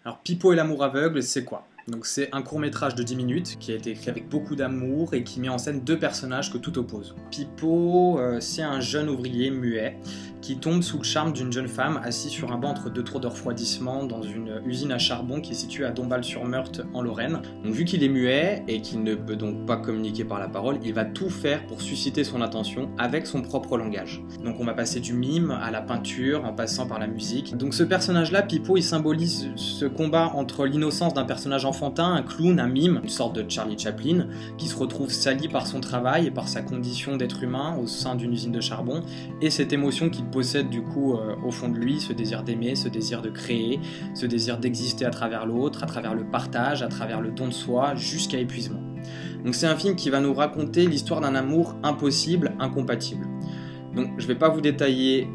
Alors Pipo et l'amour aveugle, c'est quoi? Donc c'est un court-métrage de 10 minutes qui a été écrit avec beaucoup d'amour et qui met en scène deux personnages que tout oppose. Pipo, c'est un jeune ouvrier muet qui tombe sous le charme d'une jeune femme assise sur un banc entre deux tours de refroidissement dans une usine à charbon qui est située à Dombasle-sur-Meurthe en Lorraine. Donc vu qu'il est muet et qu'il ne peut donc pas communiquer par la parole, il va tout faire pour susciter son attention avec son propre langage. Donc on va passer du mime à la peinture en passant par la musique. Donc ce personnage-là, Pipo, il symbolise ce combat entre l'innocence d'un personnage enfantin, un clown, un mime, une sorte de Charlie Chaplin, qui se retrouve sali par son travail et par sa condition d'être humain au sein d'une usine de charbon, et cette émotion qu'il possède du coup au fond de lui, ce désir d'aimer, ce désir de créer, ce désir d'exister à travers l'autre, à travers le partage, à travers le don de soi, jusqu'à épuisement. Donc c'est un film qui va nous raconter l'histoire d'un amour impossible, incompatible. Donc je ne vais pas vous détailler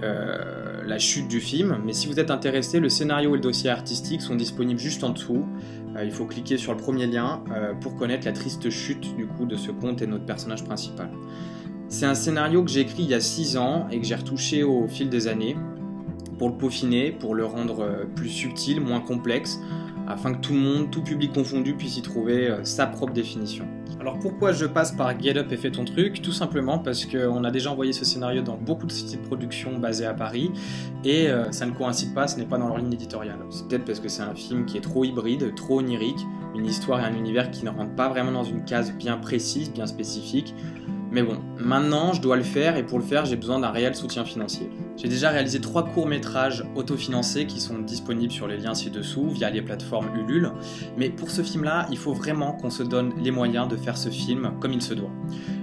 la chute du film, mais si vous êtes intéressé, le scénario et le dossier artistique sont disponibles juste en dessous. Il faut cliquer sur le premier lien pour connaître la triste chute du coup de ce conte et de notre personnage principal. C'est un scénario que j'ai écrit il y a 6 ans et que j'ai retouché au fil des années pour le peaufiner, pour le rendre plus subtil, moins complexe, afin que tout le monde, tout public confondu, puisse y trouver sa propre définition. Alors pourquoi je passe par Get Up et Fais ton truc? Tout simplement parce qu'on a déjà envoyé ce scénario dans beaucoup de sites de production basés à Paris et ça ne coïncide pas, ce n'est pas dans leur ligne éditoriale. C'est peut-être parce que c'est un film qui est trop hybride, trop onirique, une histoire et un univers qui ne rentrent pas vraiment dans une case bien précise, bien spécifique. Mais bon, maintenant je dois le faire et pour le faire j'ai besoin d'un réel soutien financier. J'ai déjà réalisé 3 courts-métrages autofinancés qui sont disponibles sur les liens ci-dessous via les plateformes Ulule. Mais pour ce film-là, il faut vraiment qu'on se donne les moyens de faire ce film comme il se doit.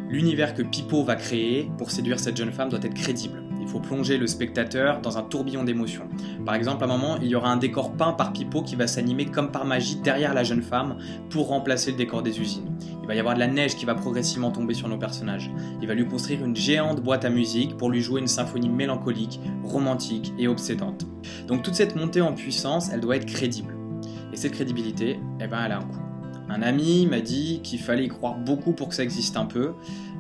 L'univers que Pipo va créer pour séduire cette jeune femme doit être crédible. Il faut plonger le spectateur dans un tourbillon d'émotions. Par exemple, à un moment, il y aura un décor peint par Pipo qui va s'animer comme par magie derrière la jeune femme pour remplacer le décor des usines. Il va y avoir de la neige qui va progressivement tomber sur nos personnages. Il va lui construire une géante boîte à musique pour lui jouer une symphonie mélancolique, romantique et obsédante. Donc toute cette montée en puissance, elle doit être crédible. Et cette crédibilité, elle a un coût. Un ami m'a dit qu'il fallait y croire beaucoup pour que ça existe un peu.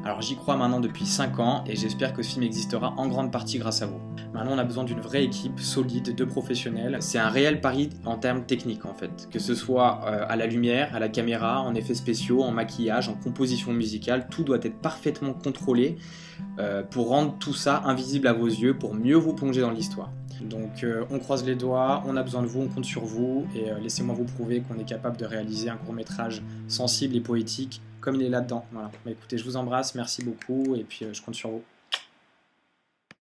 Alors j'y crois maintenant depuis 5 ans et j'espère que ce film existera en grande partie grâce à vous. Maintenant on a besoin d'une vraie équipe solide de professionnels. C'est un réel pari en termes techniques en fait. Que ce soit à la lumière, à la caméra, en effets spéciaux, en maquillage, en composition musicale, tout doit être parfaitement contrôlé pour rendre tout ça invisible à vos yeux, pour mieux vous plonger dans l'histoire. Donc on croise les doigts, on a besoin de vous, on compte sur vous et laissez-moi vous prouver qu'on est capable de réaliser un court-métrage sensible et poétique comme il est là-dedans. Voilà. Bah, écoutez, je vous embrasse, merci beaucoup et puis je compte sur vous.